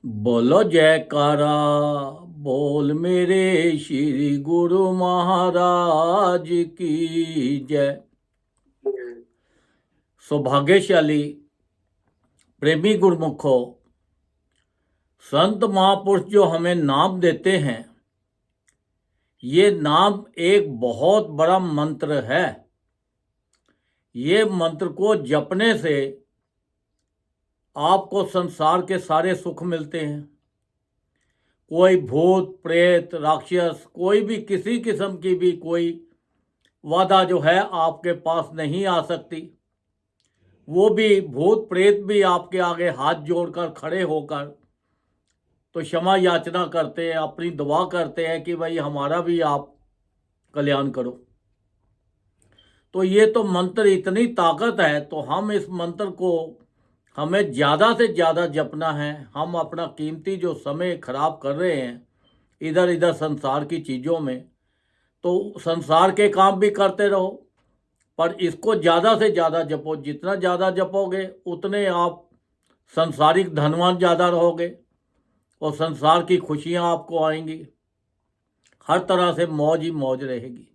बोलो जयकारा, बोल मेरे श्री गुरु महाराज की जय। सौभाग्यशाली प्रेमी गुरुमुखो, संत महापुरुष जो हमें नाम देते हैं, ये नाम एक बहुत बड़ा मंत्र है। ये मंत्र को जपने से आपको संसार के सारे सुख मिलते हैं। कोई भूत प्रेत राक्षस कोई भी किसी किस्म की भी कोई वादा जो है आपके पास नहीं आ सकती। वो भी भूत प्रेत भी आपके आगे हाथ जोड़कर खड़े होकर तो क्षमा याचना करते हैं, अपनी दुआ करते हैं कि भाई हमारा भी आप कल्याण करो। तो ये तो मंत्र इतनी ताकत है, तो हम इस मंत्र को हमें ज़्यादा से ज़्यादा जपना है। हम अपना कीमती जो समय खराब कर रहे हैं इधर इधर संसार की चीज़ों में, तो संसार के काम भी करते रहो, पर इसको ज़्यादा से ज़्यादा जपो। जितना ज़्यादा जपोगे उतने आप संसारिक धनवान ज़्यादा रहोगे और संसार की खुशियाँ आपको आएंगी। हर तरह से मौज ही मौज रहेगी।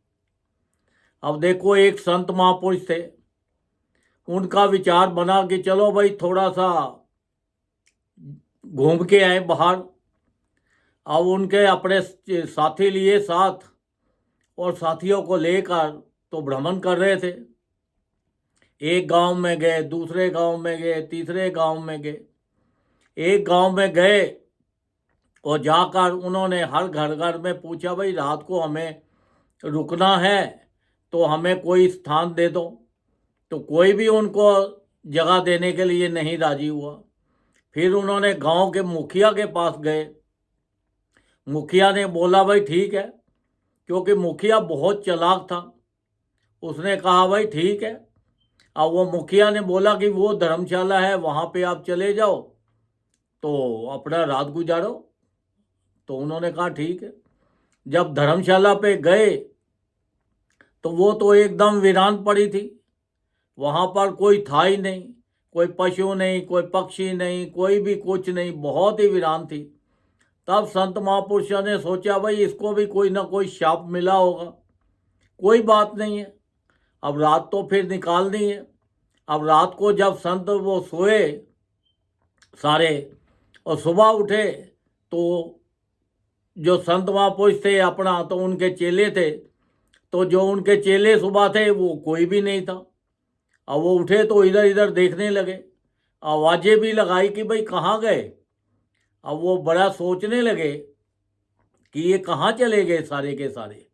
अब देखो, एक संत महापुरुष थे, उनका विचार बना कि चलो भाई थोड़ा सा घूम के आए बाहर। अब उनके अपने साथी लिए साथ और साथियों को लेकर तो भ्रमण कर रहे थे। एक गांव में गए, दूसरे गांव में गए, तीसरे गांव में गए। एक गांव में गए और जाकर उन्होंने हर घर घर में पूछा, भाई रात को हमें रुकना है तो हमें कोई स्थान दे दो। तो कोई भी उनको जगह देने के लिए नहीं राजी हुआ। फिर उन्होंने गांव के मुखिया के पास गए। मुखिया ने बोला भाई ठीक है, क्योंकि मुखिया बहुत चालाक था। उसने कहा भाई ठीक है। अब वो मुखिया ने बोला कि वो धर्मशाला है, वहाँ पे आप चले जाओ तो अपना रात गुजारो। तो उन्होंने कहा ठीक है। जब धर्मशाला पे गए तो वो तो एकदम वीरान पड़ी थी। वहाँ पर कोई था ही नहीं, कोई पशु नहीं, कोई पक्षी नहीं, कोई भी कुछ नहीं, बहुत ही वीरान थी। तब संत महापुरुषों ने सोचा भाई इसको भी कोई ना कोई शाप मिला होगा। कोई बात नहीं है, अब रात तो फिर निकालनी है। अब रात को जब संत वो सोए सारे और सुबह उठे तो जो संत महापुरुष थे अपना, तो उनके चेले थे, तो जो उनके चेले सुबह थे वो कोई भी नहीं था। अब वो उठे तो इधर इधर देखने लगे, आवाज़ें भी लगाई कि भाई कहाँ गए। अब वो बड़ा सोचने लगे कि ये कहाँ चले गए सारे के सारे,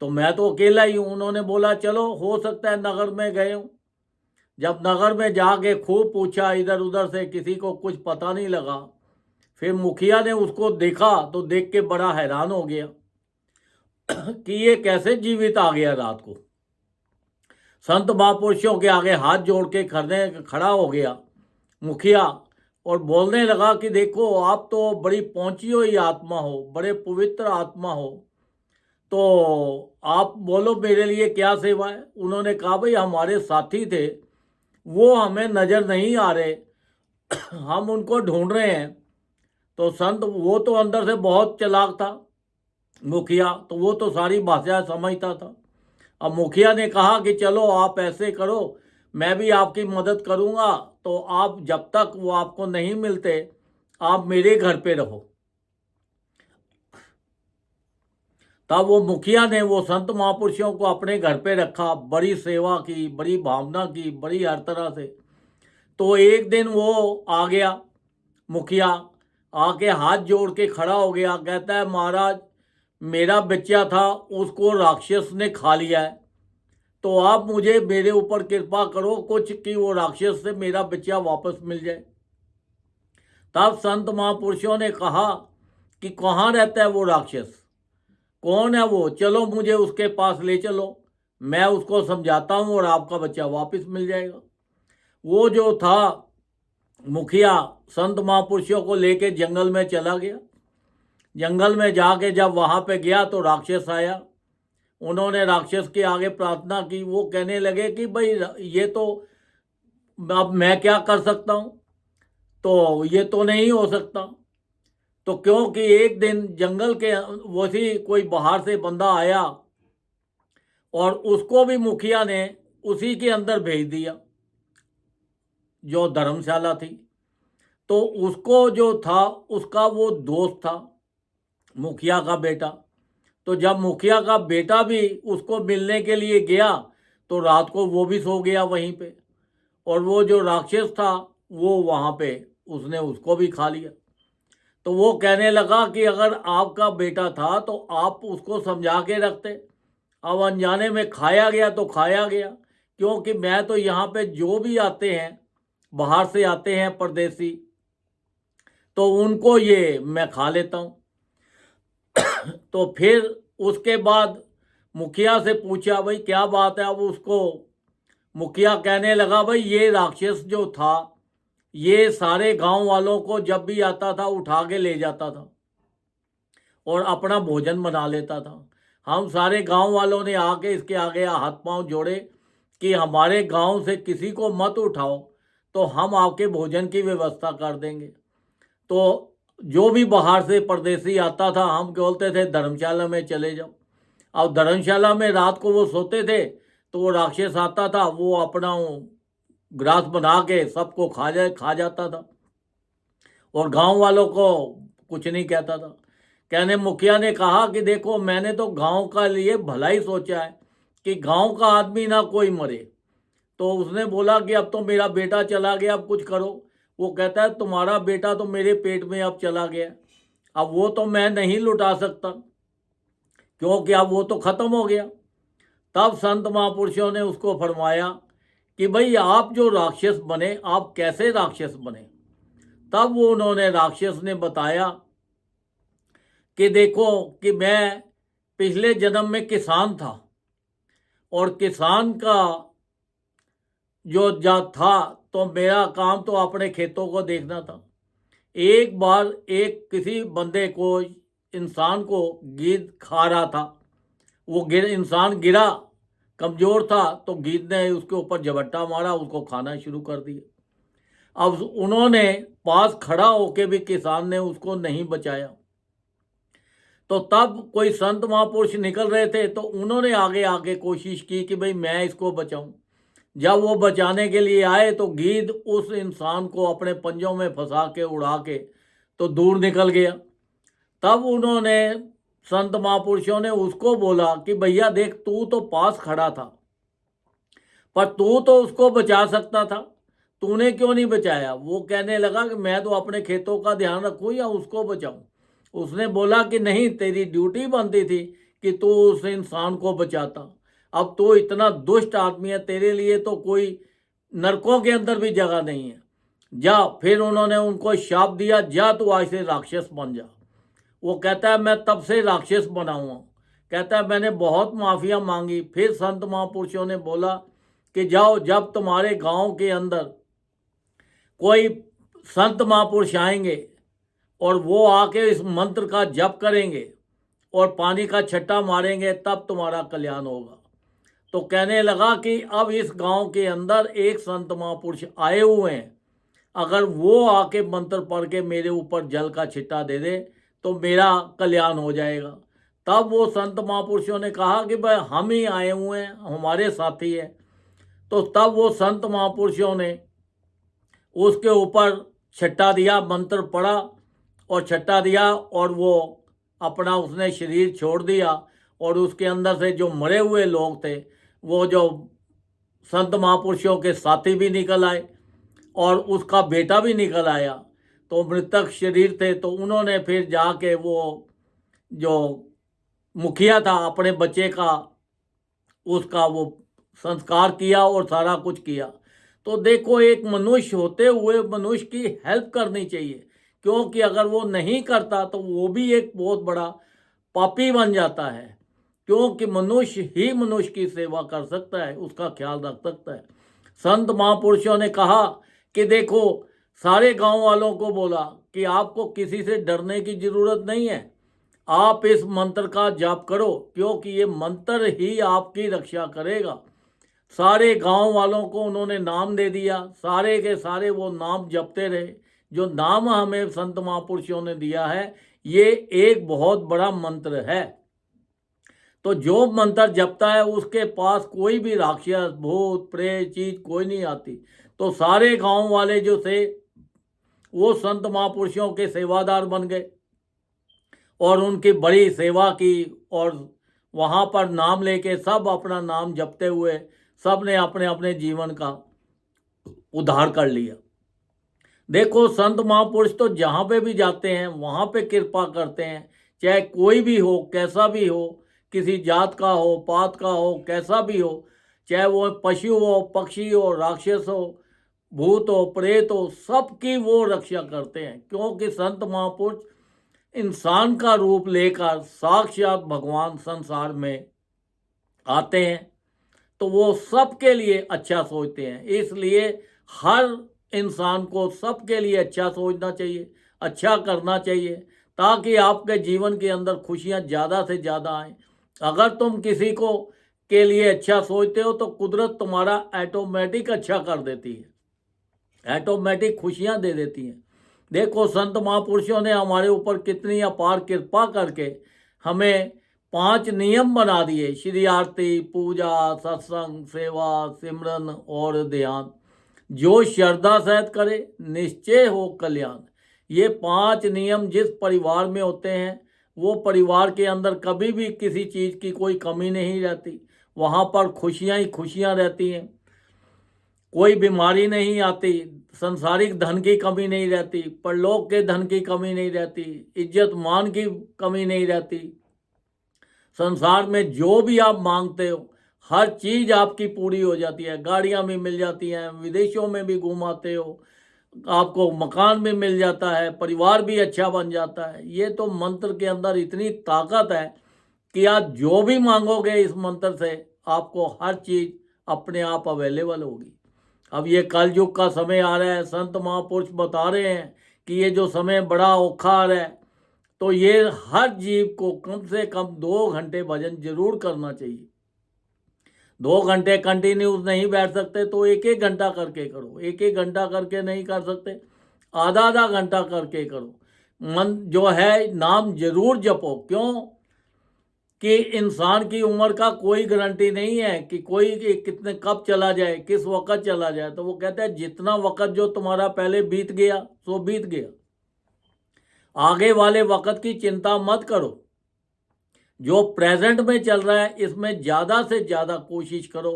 तो मैं तो अकेला ही हूँ। उन्होंने बोला चलो हो सकता है नगर में गए हूँ। जब नगर में जाके खूब पूछा इधर उधर से, किसी को कुछ पता नहीं लगा। फिर मुखिया ने उसको देखा तो देख के बड़ा हैरान हो गया कि ये कैसे जीवित आ गया रात को। संत महापुरुषों के आगे हाथ जोड़ के खड़ा हो गया मुखिया और बोलने लगा कि देखो आप तो बड़ी पहुंची हुई आत्मा हो, बड़े पवित्र आत्मा हो, तो आप बोलो मेरे लिए क्या सेवा है। उन्होंने कहा भाई हमारे साथी थे, वो हमें नज़र नहीं आ रहे, हम उनको ढूंढ रहे हैं। तो संत वो तो अंदर से बहुत चालाक था मुखिया, तो वो तो सारी भाषा समझता था। अब मुखिया ने कहा कि चलो आप ऐसे करो, मैं भी आपकी मदद करूंगा, तो आप जब तक वो आपको नहीं मिलते आप मेरे घर पे रहो। तब वो मुखिया ने वो संत महापुरुषों को अपने घर पे रखा, बड़ी सेवा की, बड़ी भावना की, बड़ी हर तरह से। तो एक दिन वो आ गया मुखिया, आके हाथ जोड़ के खड़ा हो गया, कहता है महाराज मेरा बच्चा था उसको राक्षस ने खा लिया है, तो आप मुझे मेरे ऊपर कृपा करो कुछ कि वो राक्षस से मेरा बच्चा वापस मिल जाए। तब संत महापुरुषों ने कहा कि कहाँ रहता है वो राक्षस, कौन है वो, चलो मुझे उसके पास ले चलो, मैं उसको समझाता हूँ और आपका बच्चा वापस मिल जाएगा। वो जो था मुखिया संत महापुरुषों को लेके जंगल में चला गया। जंगल में जाके जब वहाँ पे गया तो राक्षस आया। उन्होंने राक्षस के आगे प्रार्थना की। वो कहने लगे कि भाई ये तो अब मैं क्या कर सकता हूँ, तो ये तो नहीं हो सकता। तो क्योंकि एक दिन जंगल के वैसी कोई बाहर से बंदा आया और उसको भी मुखिया ने उसी के अंदर भेज दिया जो धर्मशाला थी। तो उसको जो था उसका वो दोस्त था, मुखिया का बेटा। तो जब मुखिया का बेटा भी उसको मिलने के लिए गया तो रात को वो भी सो गया वहीं पे, और वो जो राक्षस था वो वहाँ पे उसने उसको भी खा लिया। तो वो कहने लगा कि अगर आपका बेटा था तो आप उसको समझा के रखते। अब अनजाने में खाया गया तो खाया गया, क्योंकि मैं तो यहाँ पे जो भी आते हैं, बाहर से आते हैं परदेसी, तो उनको ये मैं खा लेता हूँ। तो फिर उसके बाद मुखिया से पूछा भाई क्या बात है। अब उसको मुखिया कहने लगा भाई ये राक्षस जो था ये सारे गांव वालों को जब भी आता था उठा के ले जाता था और अपना भोजन बना लेता था। हम सारे गांव वालों ने आके इसके आगे हाथ पांव जोड़े कि हमारे गांव से किसी को मत उठाओ, तो हम आपके भोजन की व्यवस्था कर देंगे। तो जो भी बाहर से परदेसी आता था हम बोलते थे धर्मशाला में चले जाओ। अब धर्मशाला में रात को वो सोते थे तो वो राक्षस आता था, वो अपना ग्रास बना के सबको खा जाता था और गांव वालों को कुछ नहीं कहता था। कहने मुखिया ने कहा कि देखो मैंने तो गांव का लिए भला ही सोचा है कि गांव का आदमी ना कोई मरे। तो उसने बोला कि अब तो मेरा बेटा चला गया, अब कुछ करो। वो कहता है तुम्हारा बेटा तो मेरे पेट में अब चला गया, अब वो तो मैं नहीं लुटा सकता क्योंकि अब वो तो खत्म हो गया। तब संत महापुरुषों ने उसको फरमाया कि भाई आप जो राक्षस बने आप कैसे राक्षस बने। तब वो उन्होंने राक्षस ने बताया कि देखो कि मैं पिछले जन्म में किसान था और किसान का जो जात था तो मेरा काम तो अपने खेतों को देखना था। एक बार एक किसी बंदे को इंसान को गीद खा रहा था, वो इंसान गिरा, कमजोर था, तो गीद ने उसके ऊपर झपट्टा मारा, उसको खाना शुरू कर दिया। अब उन्होंने पास खड़ा होके भी किसान ने उसको नहीं बचाया। तो तब कोई संत महापुरुष निकल रहे थे तो उन्होंने आगे आके कोशिश की कि भाई मैं इसको बचाऊं। जब वो बचाने के लिए आए तो गीद उस इंसान को अपने पंजों में फंसा के उड़ा के तो दूर निकल गया। तब उन्होंने संत महापुरुषों ने उसको बोला कि भैया देख तू तो पास खड़ा था पर तू तो उसको बचा सकता था, तूने क्यों नहीं बचाया। वो कहने लगा कि मैं तो अपने खेतों का ध्यान रखूं या उसको बचाऊं। उसने बोला कि नहीं तेरी ड्यूटी बनती थी कि तू उस इंसान को बचाता। अब तो इतना दुष्ट आदमी है, तेरे लिए तो कोई नरकों के अंदर भी जगह नहीं है, जा। फिर उन्होंने उनको शाप दिया, जा तू आज से राक्षस बन जा। वो कहता है मैं तब से राक्षस बना हुआ। कहता है मैंने बहुत माफिया मांगी, फिर संत महापुरुषों ने बोला कि जाओ जब तुम्हारे गांव के अंदर कोई संत महापुरुष आएंगे और वो आके इस मंत्र का जप करेंगे और पानी का छट्टा मारेंगे तब तुम्हारा कल्याण होगा। तो कहने लगा कि अब इस गांव के अंदर एक संत महापुरुष आए हुए हैं, अगर वो आके मंत्र पढ़ के मेरे ऊपर जल का छिट्टा दे दे तो मेरा कल्याण हो जाएगा। तब वो संत महापुरुषों ने कहा कि भाई हम ही आए हुए हैं, हमारे साथी हैं। तो तब वो संत महापुरुषों ने उसके ऊपर छट्टा दिया, मंत्र पढ़ा और छट्टा दिया और वो अपना उसने शरीर छोड़ दिया। और उसके अंदर से जो मरे हुए लोग थे वो जो संत महापुरुषों के साथी भी निकल आए और उसका बेटा भी निकल आया। तो मृतक शरीर थे तो उन्होंने फिर जाके वो जो मुखिया था अपने बच्चे का उसका वो संस्कार किया और सारा कुछ किया। तो देखो एक मनुष्य होते हुए मनुष्य की हेल्प करनी चाहिए, क्योंकि अगर वो नहीं करता तो वो भी एक बहुत बड़ा पापी बन जाता है, क्योंकि मनुष्य ही मनुष्य की सेवा कर सकता है, उसका ख्याल रख सकता है। संत महापुरुषों ने कहा कि देखो सारे गांव वालों को बोला कि आपको किसी से डरने की जरूरत नहीं है, आप इस मंत्र का जाप करो क्योंकि ये मंत्र ही आपकी रक्षा करेगा। सारे गांव वालों को उन्होंने नाम दे दिया, सारे के सारे वो नाम जपते रहे। जो नाम हमें संत महापुरुषों ने दिया है, ये एक बहुत बड़ा मंत्र है। तो जो मंत्र जपता है उसके पास कोई भी राक्षस, भूत, प्रेत चीज कोई नहीं आती। तो सारे गांव वाले जो थे वो संत महापुरुषों के सेवादार बन गए और उनकी बड़ी सेवा की, और वहाँ पर नाम लेके सब अपना नाम जपते हुए सब ने अपने अपने जीवन का उद्धार कर लिया। देखो, संत महापुरुष तो जहाँ पे भी जाते हैं वहाँ पे कृपा करते हैं, चाहे कोई भी हो, कैसा भी हो, किसी जात का हो, पात का हो, कैसा भी हो, चाहे वो पशु हो, पक्षी हो, राक्षस हो, भूत हो, प्रेत हो, सबकी वो रक्षा करते हैं। क्योंकि संत महापुरुष इंसान का रूप लेकर साक्षात भगवान संसार में आते हैं, तो वो सबके लिए अच्छा सोचते हैं। इसलिए हर इंसान को सबके लिए अच्छा सोचना चाहिए, अच्छा करना चाहिए, ताकि आपके जीवन के अंदर खुशियाँ ज़्यादा से ज़्यादा आएँ। अगर तुम किसी को के लिए अच्छा सोचते हो तो कुदरत तुम्हारा ऑटोमेटिक अच्छा कर देती है, ऑटोमेटिक खुशियाँ दे देती हैं। देखो, संत महापुरुषों ने हमारे ऊपर कितनी अपार कृपा करके हमें 5 नियम बना दिए: श्री आरती, पूजा, सत्संग, सेवा, सिमरन और ध्यान। जो श्रद्धा सहित करे निश्चय हो कल्याण। ये 5 नियम जिस परिवार में होते हैं वो परिवार के अंदर कभी भी किसी चीज़ की कोई कमी नहीं रहती, वहाँ पर खुशियाँ ही खुशियाँ रहती हैं, कोई बीमारी नहीं आती, संसारिक धन की कमी नहीं रहती, परलोक के धन की कमी नहीं रहती, इज्जत मान की कमी नहीं रहती। संसार में जो भी आप मांगते हो हर चीज़ आपकी पूरी हो जाती है। गाड़ियाँ भी मिल जाती हैं, विदेशों में भी घुमाते हो, आपको मकान भी मिल जाता है, परिवार भी अच्छा बन जाता है। ये तो मंत्र के अंदर इतनी ताकत है कि आप जो भी मांगोगे इस मंत्र से आपको हर चीज़ अपने आप अवेलेबल होगी। अब ये कलयुग का समय आ रहा है, संत महापुरुष बता रहे हैं कि ये जो समय बड़ा औखा आ रहा है, तो ये हर जीव को कम से कम 2 घंटे भजन जरूर करना चाहिए। 2 घंटे कंटिन्यूस नहीं बैठ सकते तो 1-1 घंटा करके करो, 1-1 घंटा करके नहीं कर सकते आधा-आधा घंटा करके करो। मन जो है नाम जरूर जपो। क्यों कि इंसान की उम्र का कोई गारंटी नहीं है कि कोई कितने कब चला जाए, किस वक्त चला जाए। तो वो कहते हैं जितना वक्त जो तुम्हारा पहले बीत गया सो बीत गया, आगे वाले वक्त की चिंता मत करो। जो प्रेजेंट में चल रहा है इसमें ज़्यादा से ज़्यादा कोशिश करो,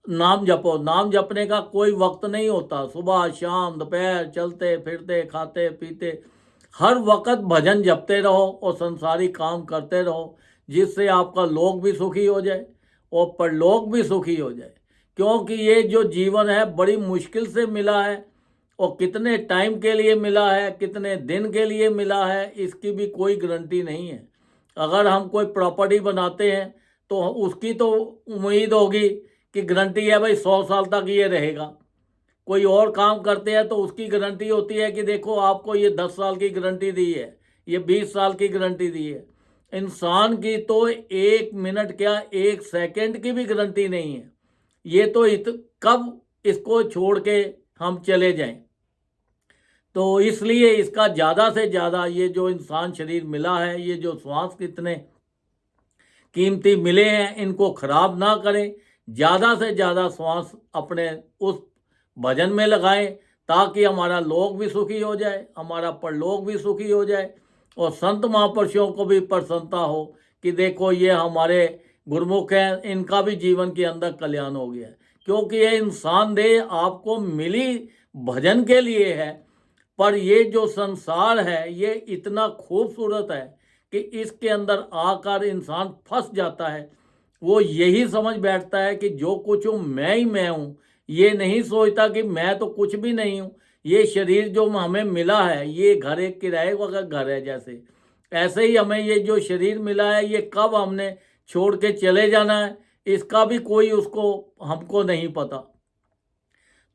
नाम जपो। नाम जपने का कोई वक्त नहीं होता, सुबह शाम दोपहर चलते फिरते खाते पीते हर वक्त भजन जपते रहो और संसारी काम करते रहो, जिससे आपका लोक भी सुखी हो जाए और परलोक भी सुखी हो जाए। क्योंकि ये जो जीवन है बड़ी मुश्किल से मिला है और कितने टाइम के लिए मिला है, कितने दिन के लिए मिला है, इसकी भी कोई गारंटी नहीं है। अगर हम कोई प्रॉपर्टी बनाते हैं तो उसकी तो उम्मीद होगी कि गारंटी है भाई 100 साल तक ये रहेगा। कोई और काम करते हैं तो उसकी गारंटी होती है कि देखो आपको ये 10 साल की गारंटी दी है, ये 20 साल की गारंटी दी है। इंसान की तो 1 मिनट क्या 1 सेकंड की भी गारंटी नहीं है। ये तो कब इसको छोड़ के हम चले जाएं। तो इसलिए इसका ज़्यादा से ज़्यादा ये जो इंसान शरीर मिला है, ये जो श्वास कितने कीमती मिले हैं, इनको खराब ना करें। ज़्यादा से ज़्यादा श्वास अपने उस भजन में लगाएं ताकि हमारा लोक भी सुखी हो जाए, हमारा परलोक भी सुखी हो जाए और संत महापुरुषों को भी प्रसन्नता हो कि देखो ये हमारे गुरुमुख हैं, इनका भी जीवन के अंदर कल्याण हो गया। क्योंकि ये इंसान देह आपको मिली भजन के लिए है, पर ये जो संसार है ये इतना खूबसूरत है कि इसके अंदर आकर इंसान फंस जाता है। वो यही समझ बैठता है कि जो कुछ हूँ मैं ही मैं हूँ, ये नहीं सोचता कि मैं तो कुछ भी नहीं हूँ। ये शरीर जो हमें मिला है ये घर एक किराए का घर है, जैसे ऐसे ही हमें ये जो शरीर मिला है ये कब हमने छोड़ के चले जाना है इसका भी कोई उसको हमको नहीं पता।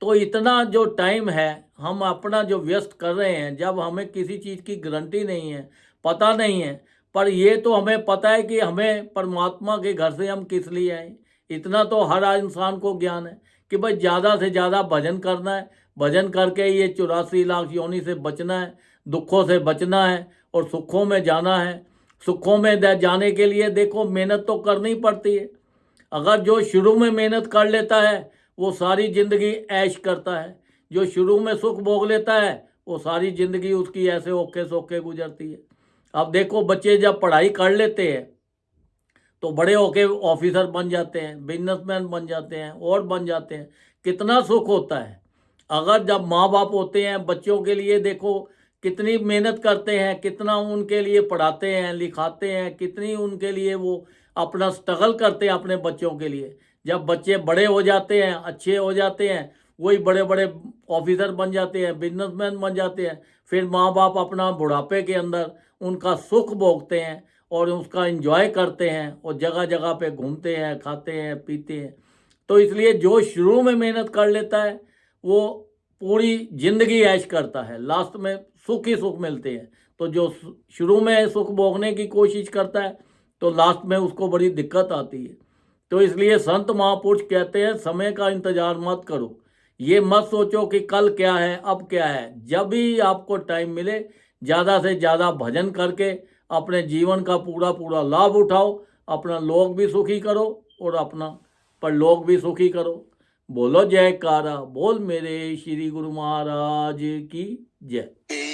तो इतना जो टाइम है हम अपना जो व्यस्त कर रहे हैं, जब हमें किसी चीज़ की गारंटी नहीं है, पता नहीं है, पर ये तो हमें पता है कि हमें परमात्मा के घर से हम किस लिए आए। इतना तो हर इंसान को ज्ञान है कि भाई ज़्यादा से ज़्यादा भजन करना है, भजन करके ये 84 लाख योनि से बचना है, दुखों से बचना है और सुखों में जाना है। सुखों में जाने के लिए देखो मेहनत तो करनी पड़ती है। अगर जो शुरू में मेहनत कर लेता है वो सारी ज़िंदगी ऐश करता है, जो शुरू में सुख भोग लेता है वो सारी ज़िंदगी उसकी ऐसे ओके सोके गुजरती है। अब देखो बच्चे जब पढ़ाई कर लेते हैं तो बड़े होके ऑफिसर बन जाते हैं, बिजनेसमैन बन जाते हैं और बन जाते हैं, कितना सुख होता है। अगर जब माँ बाप होते हैं बच्चों के लिए देखो कितनी मेहनत करते हैं, कितना उनके लिए पढ़ाते हैं लिखाते हैं, कितनी उनके लिए वो अपना स्ट्रगल करते हैं अपने बच्चों के लिए। जब बच्चे बड़े हो जाते हैं, अच्छे हो जाते हैं, वही बड़े बड़े ऑफिसर बन जाते हैं, बिजनेसमैन बन जाते हैं, फिर माँ बाप अपना बुढ़ापे के अंदर उनका सुख भोगते हैं और उसका एंजॉय करते हैं और जगह जगह पे घूमते हैं, खाते हैं, पीते हैं। तो इसलिए जो शुरू में मेहनत कर लेता है वो पूरी ज़िंदगी ऐश करता है, लास्ट में सुख ही सुख मिलते हैं। तो जो शुरू में सुख भोगने की कोशिश करता है तो लास्ट में उसको बड़ी दिक्कत आती है। तो इसलिए संत महापुरुष कहते हैं समय का इंतजार मत करो, ये मत सोचो कि कल क्या है अब क्या है। जब भी आपको टाइम मिले ज़्यादा से ज़्यादा भजन करके अपने जीवन का पूरा पूरा लाभ उठाओ, अपना लोग भी सुखी करो और अपना परलोक भी सुखी करो। बोलो जयकारा, बोल मेरे श्री गुरु महाराज की जय।